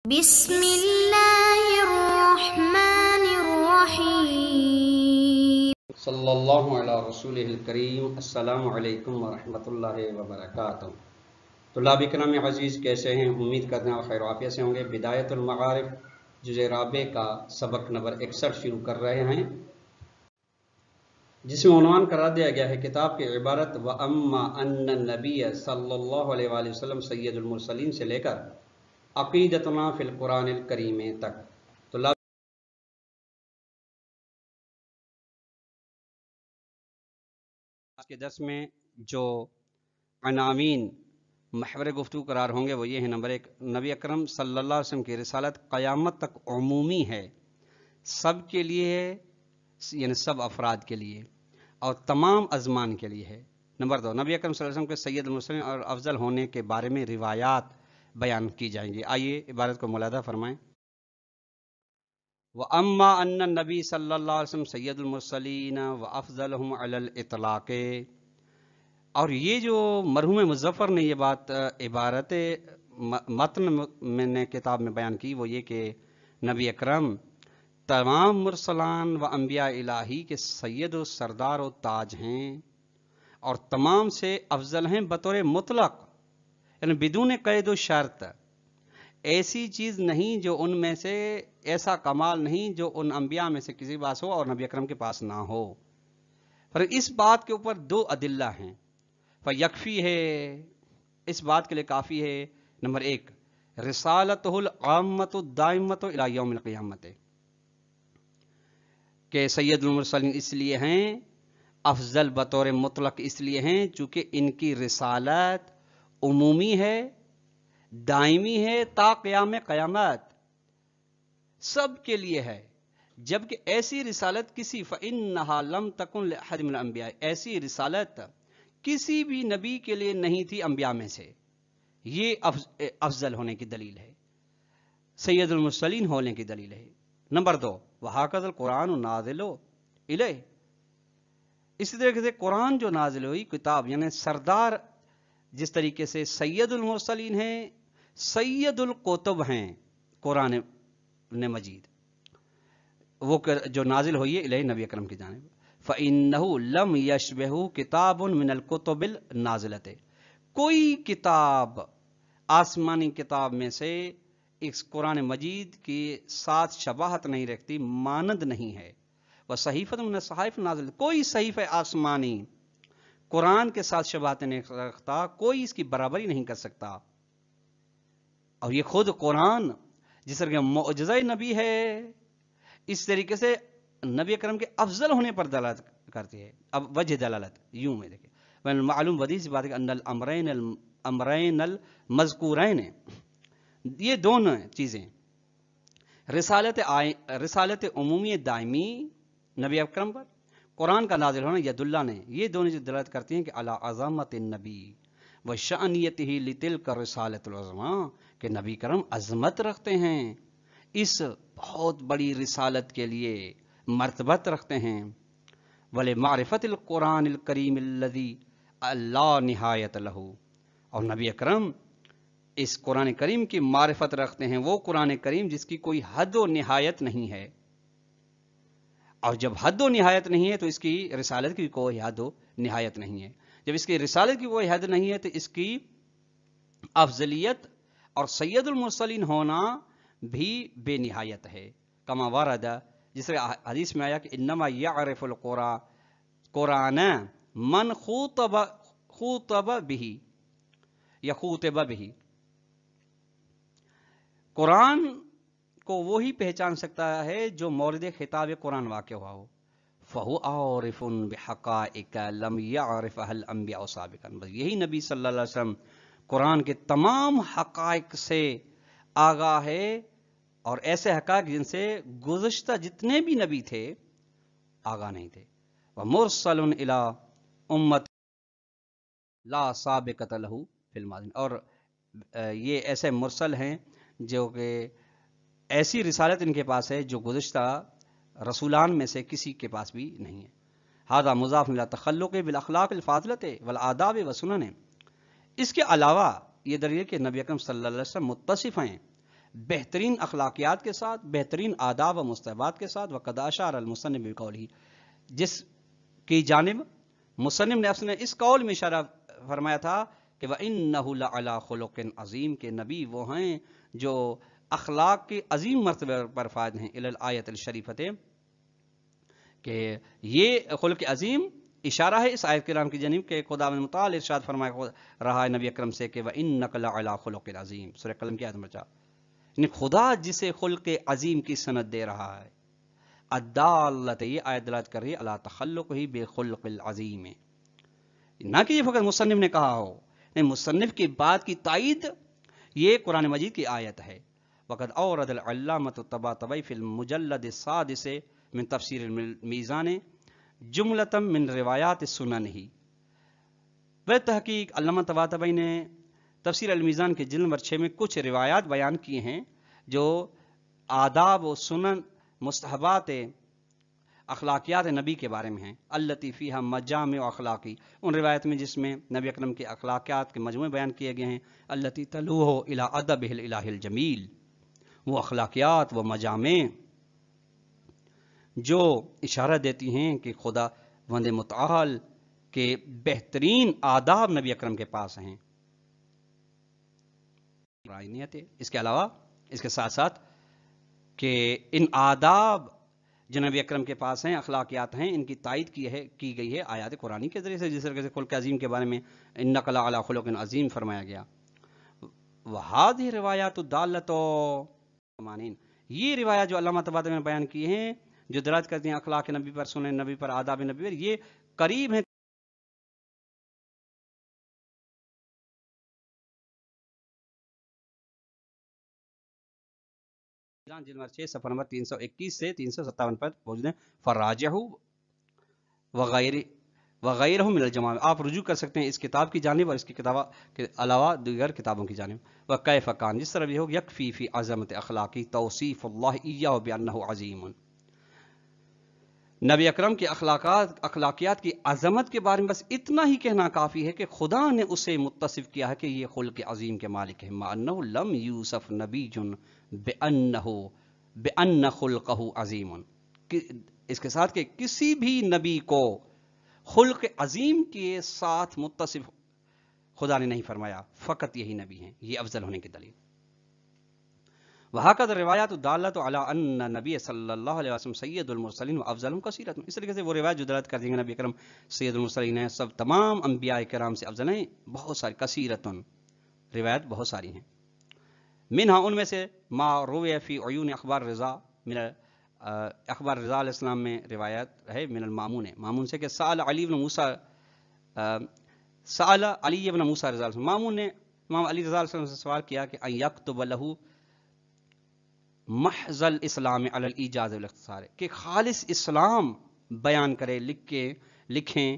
بسم اللہ الرحمن الرحیم صلی اللہ علی رسولہ الکریم۔ السلام علیکم ورحمۃ اللہ وبرکاتہ۔ طلاب کرام عزیز، کیسے ہیں؟ امید کرتے ہیں خیر و عافیت سے ہوں گے۔ بدایت المعارف جزء رابع کا سبق نمبر 61 شروع کر رہے ہیں، جس میں عنوان قرار دیا گیا ہے کتاب کی عبارت وَأَمَّا أَنَّ النَّبِيَّ صلی اللہ علیہ وآلہ وسلم سید المرسلین سے لے کر عقیدتنا فی القرآن الکریم تک۔ طلاب آج کے درس میں جو عناوین محور گفتگو قرار ہوں گے وہ یہ ہیں: نمبر 1، نبی اکرم صلی اللہ علیہ وسلم کی رسالت قیامت تک عمومی ہے، سب کے لیے ہے، یعنی سب افراد کے لیے اور تمام ازمان کے لیے ہے۔ نمبر 2، نبی اکرم صلی اللہ علیہ وسلم کے سید المرسلین اور افضل ہونے کے بارے میں روایات بیان کی جائیں گی۔ آئیے عبارت کو ملاحظہ فرمائیں۔ وَأَمَّا أَنَّ النَّبِيَّ صلی اللہ علیہ وسلم سید المرسلین وَأَفْضَلُهُمْ عَلَى الْإِطْلَاقِ، اور یہ جو مرحوم مظفر نے یہ بات عبارت متن میں نے کتاب میں بیان کی، وہ یہ کہ نبی اکرم تمام مرسلان و انبیاء الہی کے سید و سردار و تاج ہیں اور تمام سے افضل ہیں بطور مطلق، یعنی بدون قید و شرط۔ ایسی چیز نہیں جو ان میں سے، ایسا کمال نہیں جو ان انبیاء میں سے کسی پاس ہو اور نبی اکرم کے پاس نہ ہو۔ پر اس بات کے اوپر دو ادلہ ہیں، فیکفی ہے، اس بات کے لیے کافی ہے۔ نمبر 1، رسالتہ العامۃ الدائمۃ الی یوم القیامۃ، کہ سید المرسلین اس لیے ہیں، افضل بطور مطلق اس لیے ہیں چونکہ ان کی رسالت عمومی ہے، دائمی ہے، تا قیام قیامت سب کے لیے ہے، جبکہ ایسی رسالت کسی فَإِنَّهَا لَمْ تَكُنْ لِأَحَدٍ مِنَ الْأَنْبِيَاءِ، ایسی رسالت کسی بھی نبی کے لیے نہیں تھی انبیاء میں سے۔ یہ افضل ہونے کی دلیل ہے، سید المرسلین ہونے کی دلیل ہے۔ نمبر 2، وَهَكَذَا الْقُرْآنُ نَازِلُ إِلَيْهِ، اسی طریقے سے قرآن جو نازل ہوئی کتاب، یعنی سردار، جس طریقے سے سید المرسلین ہیں، سید القتب ہیں قرآن مجید، وہ جو نازل ہوئی ہے الہی نبی اکرم کی جانب، فَإِنَّهُ لَمْ يَشْبِهُ كِتَابٌ مِنَ الْكُتُبِ النَّازِلَةِ، کوئی کتاب آسمانی کتاب میں سے اس قرآن مجید کے ساتھ شباہت نہیں رکھتی، مانند نہیں ہے۔ وَصَحِيفَةٌ مِنَ الصَّحَائِفِ النَّازِلَةِ، کوئی صحیفہ آسمانی قرآن کے ساتھ شباہت نہیں رکھتا، کوئی اس کی برابری نہیں کر سکتا۔ اور یہ خود قرآن جس طرح کہ معجزہ نبی ہے، اس طریقے سے نبی اکرم کے افضل ہونے پر دلالت کرتی ہے۔ اب وجہ دلالت یوں میں دیکھیں، معلوم بدیہی سی بات ہے کہ ان الامرین المذکورین، یہ دونوں چیزیں، رسالت عمومی دائمی نبی اکرم پر، قرآن کا نازل ہونا ید اللہ نے، یہ دونوں چیزیں دلالت کرتی ہیں کہ علی عظمت النبی و شأنیتہ لتلک الرسالۃ العظمیٰ، کہ نبی کرم عظمت رکھتے ہیں اس بہت بڑی رسالت کے لیے، مرتبت رکھتے ہیں۔ وَلِمَعْرِفَةِ الْقُرْآنِ الْكَرِيمِ الَّذِي لَا نِہَایَةَ لَهُ، اور نبی اکرم اس قرآن کریم کی معرفت رکھتے ہیں، وہ قرآن کریم جس کی کوئی حد و نہایت نہیں ہے۔ اور جب حد و نہایت نہیں ہے تو اس کی رسالت کی کوئی حد و نہایت نہیں ہے۔ جب اس کی رسالت کی کوئی حد نہیں ہے تو اس کی افضلیت اور سید المرسلین ہونا بھی بے نہایت ہے۔ کما ورد، جس طرح حدیث میں آیا کہ انما یعرف القرآن من خوطب به یا خوطب به، قرآن کو وہی پہچان سکتا ہے جو مورد خطاب قرآن واقع ہوا ہو۔ فَهُ عَارِفٌ بِحَقَائِقَ لَمْ يَعْرِفْهَا الْأَنْبِيَاءُ سَابِقًا، بس یہی نبی صلی اللہ علیہ وسلم قرآن کے تمام حقائق سے آگاہ ہے، اور ایسے حقائق جن سے گزشتہ جتنے بھی نبی تھے آگاہ نہیں تھے۔ وَمُرْسَلٌ إِلَىٰ أُمَّةٍ لَا سَابِقَةَ لَهُ فِي الْمَاضِينَ، اور یہ ایسے مرسل ہیں جو کہ ایسی رسالت ان کے پاس ہے جو گزشتہ رسولان میں سے کسی کے پاس بھی نہیں ہے۔ هذا مضاف إلى تخلق بالاخلاق الفاضلة والآداب والسنن، اس کے علاوہ یہ دلیل کہ نبی اکرم صلی اللہ علیہ وسلم متصف ہیں بہترین اخلاقیات کے ساتھ، بہترین آداب و مستحبات کے ساتھ. وقد اشار المصنف بقوله، جس کی جانب مصنف نے اپنے اس قول میں اشارہ فرمایا تھا کہ وَإِنَّهُ لَعَلَى خُلُقٍ عظیم، کہ نبی وہ ہیں جو اخلاق کے عظیم مرتبے پر فائز ہیں. الی الآیت الشریفت، کہ یہ خلق عظیم اشارہ ہے اس آیت کرام کی جانب کہ خدا متعال ارشاد فرمایا رہا ہے نبی اکرم سے کہ وَإِنَّكَ لَعَلَى خُلُقٍ عظیم، سورہ قلم کی آیت نمبر 4. یعنی خدا جسے خلق عظیم کی سند دے رہا ہے، الدالۃ، یہ آیت دلالت کر رہی ہے علی تخلقہ بخلق العظیم، نہ کہ یہ فقط مصنف نے کہا ہو، نہیں، مصنف کی بات کی تائید یہ قرآن مجید کی آیت ہے. وقد اورد العلامۃ الطباطبائی فی المجلد السادس من تفسیر المیزان جملۃ من روایات السنن ہی. وہ تحقیق علامہ طباطبائی نے تفسیر المیزان کے جلد نمبر 6 میں کچھ روایات بیان کی ہیں جو آداب و سنن، مستحبات، اخلاقیات نبی کے بارے میں ہیں. التی فیہا مجامع اخلاقی، ان روایت میں جس میں نبی اکرم کے اخلاقیات کے مجموعے بیان کیے گئے ہیں. التی تلوہ الی ادبہ الالہ الجمیل، وہ اخلاقیات و مجامع جو اشارہ دیتی ہیں کہ خدا وند متعال کے بہترین آداب نبی اکرم کے پاس ہیں. اس کے علاوہ، اس کے ساتھ ساتھ کہ ان آداب جو نبی اکرم کے پاس ہیں، اخلاقیات ہیں، ان کی تائید کی گئی ہے آیات قرآنی کے ذریعے سے، جس طرح سے خلق عظیم کے بارے میں انک لعلی خلق عظیم فرمایا گیا. وہذہ روایات الدالۃ، یہ روایات جو علامہ طباطبائی میں بیان کی ہیں جو دلالت کرتی ہیں اخلاق نبی پر، سنن نبی پر، آداب نبی پر، یہ قریب ہیں جلد نمبر 6 صفحہ نمبر 321 سے 357 پر موجود ہیں. فراجہ وغیرہ من الجماع، آپ رجوع کر سکتے ہیں اس کتاب کی جانب اور اس کی کتابوں کے علاوہ دیگر کتابوں کی جانب. وکیف کان، جس طرح بھی ہو، یکفی فی عظمت اخلاقی توصیف اللہ ایہ بانہ عظیم. نبی اکرم کے اخلاقیات کی عظمت کے بارے میں بس اتنا ہی کہنا کافی ہے کہ خدا نے اسے متصف کیا ہے کہ یہ خلق عظیم کے مالک ہے. مع انہ لم یوصف نبی بأن خلقہ عظیم، اس کے ساتھ کہ کسی بھی نبی کو خلق عظیم کے ساتھ متصف خدا نے نہیں فرمایا، فقط یہی نبی ہیں، یہ افضل ہونے کی دلیل. وہکذا روایات الدالۃ علی ان نبی صلی اللہ علیہ وسلم سید المرسلین و افضلهم کثیرۃ، اس طریقے سے وہ روایت جو دلالت کر دیں گے نبی کرم سید المرسلین ہیں، سب تمام انبیاء کرام سے افضل ہیں، بہت ساری، کثیرۃ، روایت بہت ساری ہیں. منہا، ان میں سے ما روی فی عیون اخبار رضا، من اخبار رضا علیہ السلام میں روایت ہے من المامون، مامون سے کہ سأل علی بن موسیٰ، سأل علی بن موسیٰ رضا علیہ السلام، مامون نے امام علی رضا علیہ السلام سے سوال کیا کہ ان یکتب لہ محض الاسلام علی الایجاز والاختصار، کہ خالص اسلام بیان کرے، لکھیں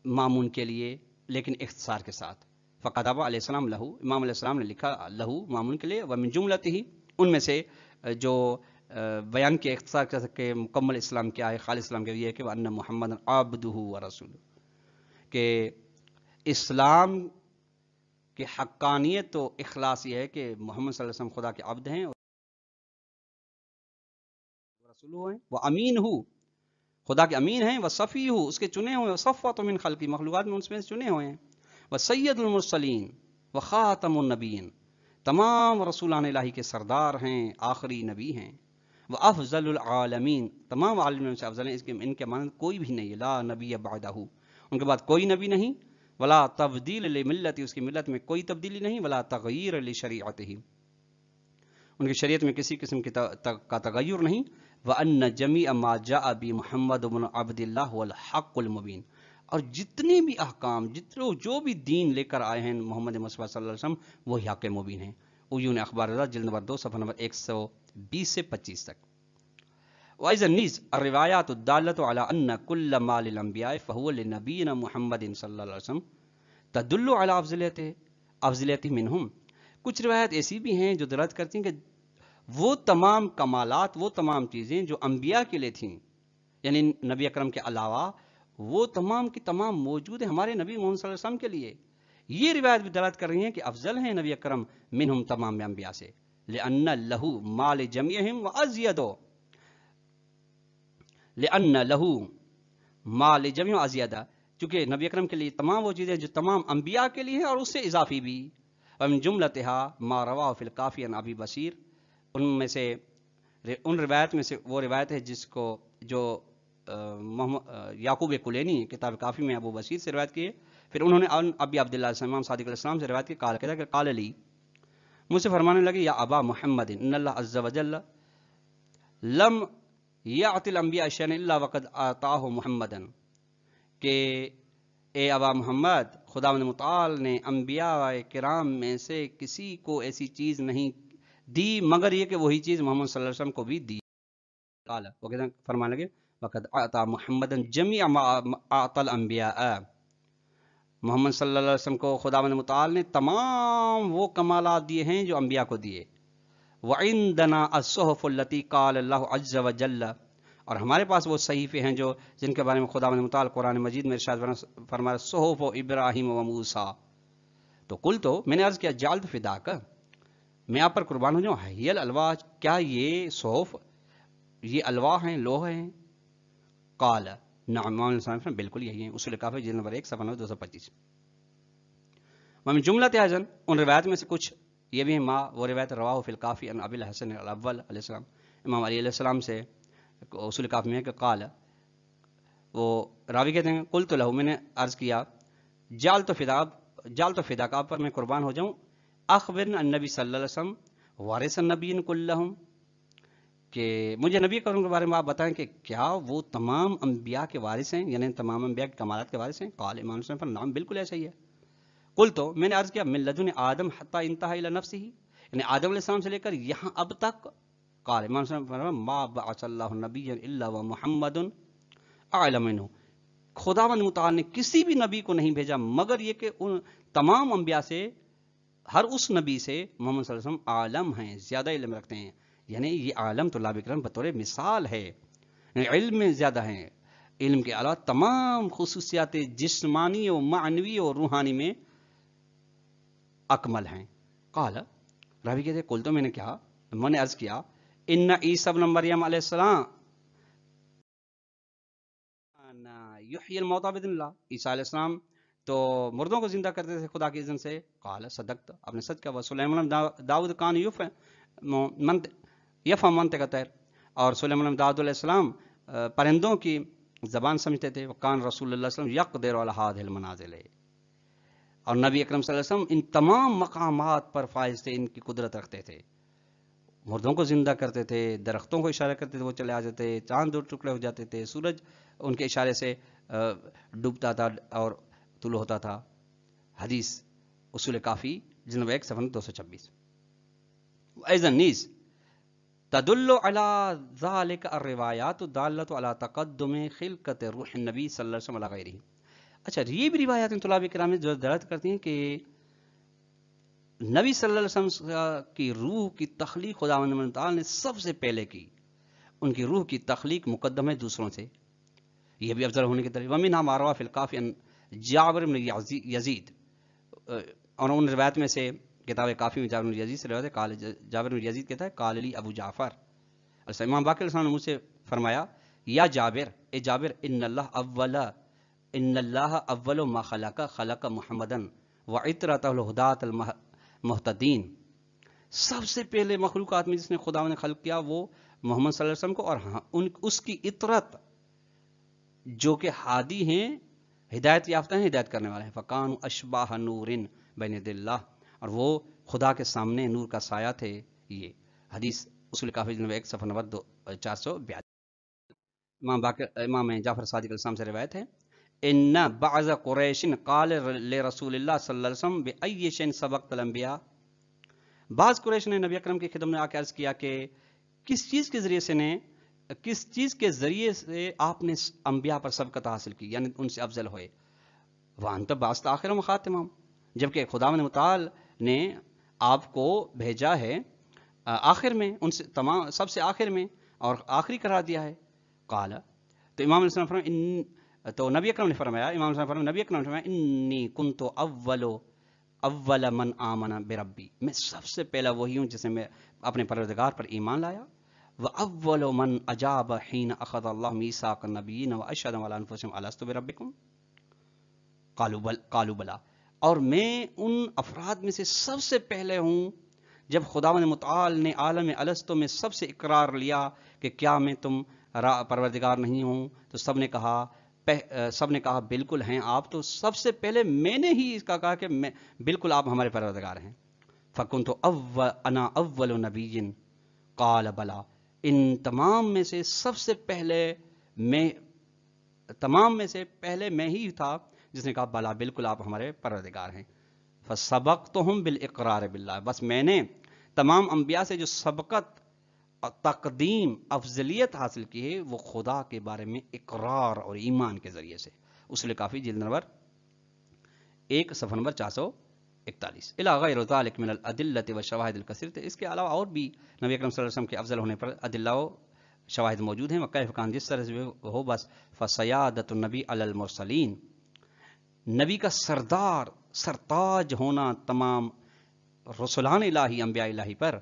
مامون کے لیے لیکن اختصار کے ساتھ. فقطب علیہ السلام لہو، امام علیہ السلام نے لکھا لہو مامون کے لیے. ومن جملتہ ہی، ان میں سے جو بیان کے اختصار کر سکے مکمل اسلام کیا ہے، خالص اسلام کیا ہے کہ وان محمد عبدہ ورسولہ، کہ اسلام کی حقانیت و اخلاص یہ ہے کہ محمد صلی اللہ علیہ وسلم خدا کے عبد ہیں، رسول ہیں، وہ امین ہو، خدا کے امین ہیں، وہ صفی ہو، اس کے چنے ہوئے، صفوۃ من خلقی، مخلوقات میں اس میں چنے ہوئے ہیں، وہ سید المرسلین و خاتم النبیین، تمام رسولان الہی کے سردار ہیں، آخری نبی ہیں. وہ افضل العالمین، تمام عالمین سے افضل ہیں، اس کے ان کے مانند کوئی بھی نہیں، لا نبی بعدہ، ان کے بعد کوئی نبی نہیں. ولا تبدیل لملتی، اس کی ملت میں کوئی تبدیلی نہیں. ولا تغیر لشریعتہ، ان کی شریعت میں کسی قسم کا تغیر نہیں. وَأَنَّ جَمِيعَ مَا جَاءَ بِهِ مُحَمَّدُ بْنُ عَبْدِ اللَّهِ وَالْحَقُّ الْمُبِينُ، اور جتنے بھی احکام، جو بھی دین لے کر آئے ہیں محمد مصطفیٰ صلی اللہ علیہ وسلم، وہی حق مبین ہیں. عیون اخبار رضا جلد نمبر 2 صفحہ نمبر 120 سے 25 تک. وَإِذَا النِّيز الرِّوَایَاتُ الدَّالَّةُ عَلَىٰ أَنَّ كُلَّ مَا لِلْأَنْبِيَاءِ فَهُوَ لِنَبِيِّنَا مُحَمَّدٍ صلی اللہ علیہ وسلم تدل علی افضلیتہ منہم. کچھ روایت ایسی بھی ہیں جو دلالت کرتی ہیں کہ وہ تمام کمالات، وہ تمام چیزیں جو انبیاء کے لیے تھیں، یعنی نبی اکرم کے علاوہ وہ تمام کی تمام موجود ہیں ہمارے نبی محمد صلی اللہ علیہ وسلم کے لیے. یہ روایت بھی دلالت کر رہی ہیں کہ افضل ہیں نبی اکرم منہم، تمام انبیاء سے. لأن لہو مال جمیعہم وازیدو، لأن لہو مال جمیع ازیدہ، چونکہ نبی اکرم کے لیے تمام وہ چیزیں جو تمام انبیاء کے لیے ہیں اور اس سے اضافی بھی. ومن جملتها ما رواہ فی الکافی عن ابی بصیر، ان میں سے ان روایت میں سے وہ روایت ہے جس کو جو یعقوب کلینی کتاب کافی میں ابو بصیر سے روایت کی ہے. پھر انہوں نے ابی عبداللہ امام صادق علیہ السلام سے روایت کی، قال کہتا کہ قال علی، مجھ سے فرمانے لگے یا ابا محمد ان اللہ عز وجل لم یعطی الانبیاء شیئا الا وقد آتاہ محمدا، کہ اے ابا محمد خداوند متعال نے انبیاء کرام میں سے کسی کو ایسی چیز نہیں دی مگر یہ کہ وہی چیز محمد صلی اللہ علیہ وسلم کو بھی دی. قال وہ کہتے ہیں فرمانے لگے وقد اعطى محمدا جميع ما اعطى الانبیاء، محمد صلی اللہ علیہ وسلم کو خداوند متعال نے تمام وہ کمالات دیے ہیں جو انبیاء کو دیے. وعندنا الصحف التي قال اللہ عز وجل، اور ہمارے پاس وہ صحیفے ہیں جو جن کے بارے میں خداوند متعال قرآن مجید میں ارشاد فرمایا صحف ابراہیم و موسیٰ. تو قل تو میں نے عرض کیا جعلت فداک، میں آپ پر قربان ہو جاؤں، ہی الالواح، کیا یہ صحف یہ الواح ہیں، لوح ہیں؟ قال نعم، بالکل یہی ہیں. اصول کافی جلد نمبر 1 صفحہ 225. ومن جملۃ اذن، ان روایت میں سے کچھ یہ بھی ہیں ما وہ روایت رواہ فی الکافی عن ابی الحسن الاول علیہ السلام، امام علی علیہ السلام سے اصول کافی میں ہے کہ قال، وہ راوی کہتے ہیں قلت لہ، میں نے عرض کیا جعلت فداک، آپ پر میں قربان ہو جاؤں، اخبرنا النبی صلی اللہ علیہ وسلم وارث النبیین کلہم، کہ مجھے نبی کرم کے بارے میں آپ بتائیں کہ کیا وہ تمام انبیاء کے وارث ہیں، یعنی تمام انبیاء کے کمالات کے وارث ہیں؟ قال امام حسین پر نام بالکل ایسا ہی ہے. قلت تو میں نے عرض کیا من لدن آدم حتی انتہا الی نفسہ، یعنی آدم علیہ السلام سے لے کر یہاں اب تک. قال امام حسین پر ما بعث اللہ نبیا الا ومحمد اعلم منہ، خداوند متعال نے کسی بھی نبی کو نہیں بھیجا مگر یہ کہ ان تمام انبیاء سے، ہر اس نبی سے محمد صلی اللہ علیہ وسلم عالم ہیں، زیادہ علم رکھتے ہیں. یعنی یہ عالم طلاب اکرام بطور مثال ہے، یعنی علم میں زیادہ ہیں، علم کے علاوہ تمام خصوصیات جسمانی و معنوی و روحانی میں اکمل ہیں. قال راوی کہتے قل تو میں نے عرض کیا ان عیسی ابن مریم علیہ السلام یحیی الموتى باذن اللہ، عیسیٰ علیہ السلام تو مردوں کو زندہ کرتے تھے خدا کی اذن سے. قال صدقت، آپ نے سچ کہا. وسلیمان داؤد کان یفهم منطق الطیر، اور سلیمان داؤد علیہ السلام پرندوں کی زبان سمجھتے تھے. وکان رسول اللہ صلی اللہ علیہ وسلم یقدر علی هذه المنازل، اور نبی اکرم صلی اللہ علیہ وسلم ان تمام مقامات پر فائز تھے، ان کی قدرت رکھتے تھے. مردوں کو زندہ کرتے تھے، درختوں کو اشارہ کرتے تھے وہ چلے آ جاتے، چاند دو ٹکڑے ہو جاتے تھے، سورج ان کے اشارے سے ڈوبتا تھا اور طلوع ہوتا تھا. حدیث اصول کافی جلد 1 صفحہ 226. ایضاً نیز تدل علی ذلك الروایات الدالۃ علی تقدم خلقت روح النبی صلی اللہ علیہ وسلم علی غیرہ. اچھا، یہ بھی روایات طلاب کرام میں جو دلالت کرتی ہیں کہ نبی صلی اللہ علیہ وسلم کی روح کی تخلیق خداوند تعالی نے سب سے پہلے کی، ان کی روح کی تخلیق مقدم ہے دوسروں سے، یہ بھی افضل ہونے کی طرف. ومنھا ما روى فی الکافی عن جابر بن یزید، اور ان روایت میں سے کتاب کافی میں جابر بن یزید سے روایت ہے. قال جابر بن یزید کہتا ہے قال لی ابو جعفر، امام باقر علیہ السلام نے مجھ سے فرمایا یا جابر، اے جابر، ان اللہ اول ما خلق محمدا وعطرته الہداۃ المہتدین، سب سے پہلے مخلوقات میں جس نے خدا نے خلق کیا وہ محمد صلی اللہ علیہ وسلم کو، اور اس کی اطرت جو کہ ہادی ہیں، ہدایت یافتہ ہیں، ہدایت کرنے والے ہیں. فکانوا اشباہ نور بین یدی اللہ، اور وہ خدا کے سامنے نور کا سایہ تھے. یہ حدیث اصول کافی جلد 1 صفحہ 442. امام جعفر صادق علیہ السلام سے روایت ہے ان بعض قریش قال لرسول اللہ صلی اللہ علیہ وسلم بأی شیء سبقت الانبیاء، بعض قریش نے نبی اکرم کی خدمت میں آ کے عرض کیا کہ کس چیز کے ذریعے سے آپ نے انبیاء پر سبقت حاصل کی، یعنی ان سے افضل ہوئے. وانت بعثت آخرهم خاتمهم، جبکہ خداوند متعال نے آپ کو بھیجا ہے آخر میں، ان سے تمام سب سے آخر میں، اور آخری قرار دیا ہے. قال، تو امام علیہ السلام تو نبی اکرم نے فرمایا، امام صلی اللہ علیہ وسلم نبی اکرم نے فرمایا انی کنت اول اول من آمن بربی، میں سب سے پہلا وہی ہوں جسے میں اپنے پروردگار پر ایمان لایا، وَأَوَّلُ مَنْ أَجَابَ حِينَ أَخَذَ اللَّهُ مِيثَاقَ النَّبِيِّينَ وَأَشْهَدَ عَلَىٰ أَنفُسِهِمْ أَلَسْتُ بِرَبِّكُمْ قَالُوا بَلَىٰ، اور میں ان افراد میں سے سب سے پہلے ہوں جب خداوند متعال نے عالم الستو میں سب سے اقرار لیا کہ کیا میں تم پروردگار نہیں ہوں، تو سب نے کہا بالکل ہیں آپ، تو سب سے پہلے میں نے ہی اس کا کہا کہ میں بالکل آپ ہمارے پروردگار ہیں۔ فَكُنْتُ أَنَا أَوَّلُ نَبِيٍّ قَالَ بَلَىٰ، ان تمام میں سے سب سے پہلے میں ہی تھا جس نے کہا بلا بالکل آپ ہمارے پروردگار ہیں۔ فَسَبَقْتُهُمْ بِالْإِقْرَارِ بِاللَّهِ، بس میں نے تمام انبیاء سے جو سبقت، تقدیم، افضلیت حاصل کی ہے وہ خدا کے بارے میں اقرار اور ایمان کے ذریعے سے۔ اصول کافی جلد نمبر 1 صفحہ نمبر 441۔ الی غیر ذلک من الادلۃ والشواہد الکثیرۃ، اس کے علاوہ اور بھی نبی اکرم صلی اللہ علیہ وسلم کے افضل ہونے پر ادلہ و شواہد موجود ہیں۔ وکیف کان، جس طرح سے ہو، بس فسیادۃ النبی علی المرسلین، نبی کا سرتاج ہونا تمام رسولان الہی، انبیاء الہی پر،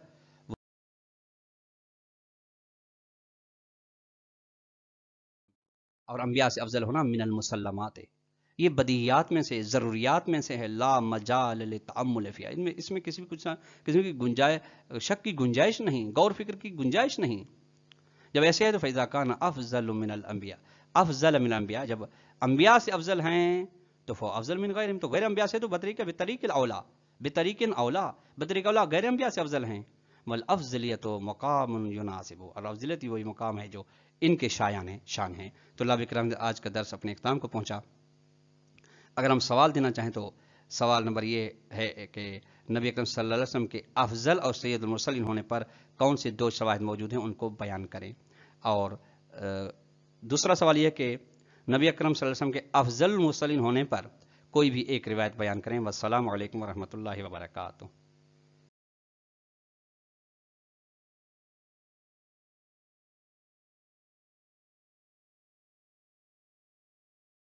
اور انبیاء سے افضل ہونا من المسلمات، یہ بدیہیات میں سے، ضروریات میں سے ہے، لا مجال للتأمل فیہا، اس میں کسی کی شک کی گنجائش نہیں، غور فکر کی گنجائش نہیں۔ جب ایسے ہے تو فإذا كان افضل من الانبیاء، جب انبیاء سے افضل ہیں تو فافضل من غیرہم، تو غیر انبیاء سے تو بطریق اولا غیر انبیاء سے افضل ہیں۔ والافضلیت مقام یناسب، اور افضلیت وہی مقام ہے جو ان کے شان ہیں۔ تو اللہ اکرام، آج کا درس اپنے اختتام کو پہنچا۔ اگر ہم سوال دینا چاہیں تو سوال نمبر یہ ہے کہ نبی اکرم صلی اللہ علیہ وسلم کے افضل اور سید المرسلین ہونے پر کون سے 2 شواہد موجود ہیں، ان کو بیان کریں۔ اور دوسرا سوال یہ کہ نبی اکرم صلی اللہ علیہ وسلم کے افضل المرسلین ہونے پر کوئی بھی ایک روایت بیان کریں۔ والسلام علیکم ورحمۃ اللہ وبرکاتہ۔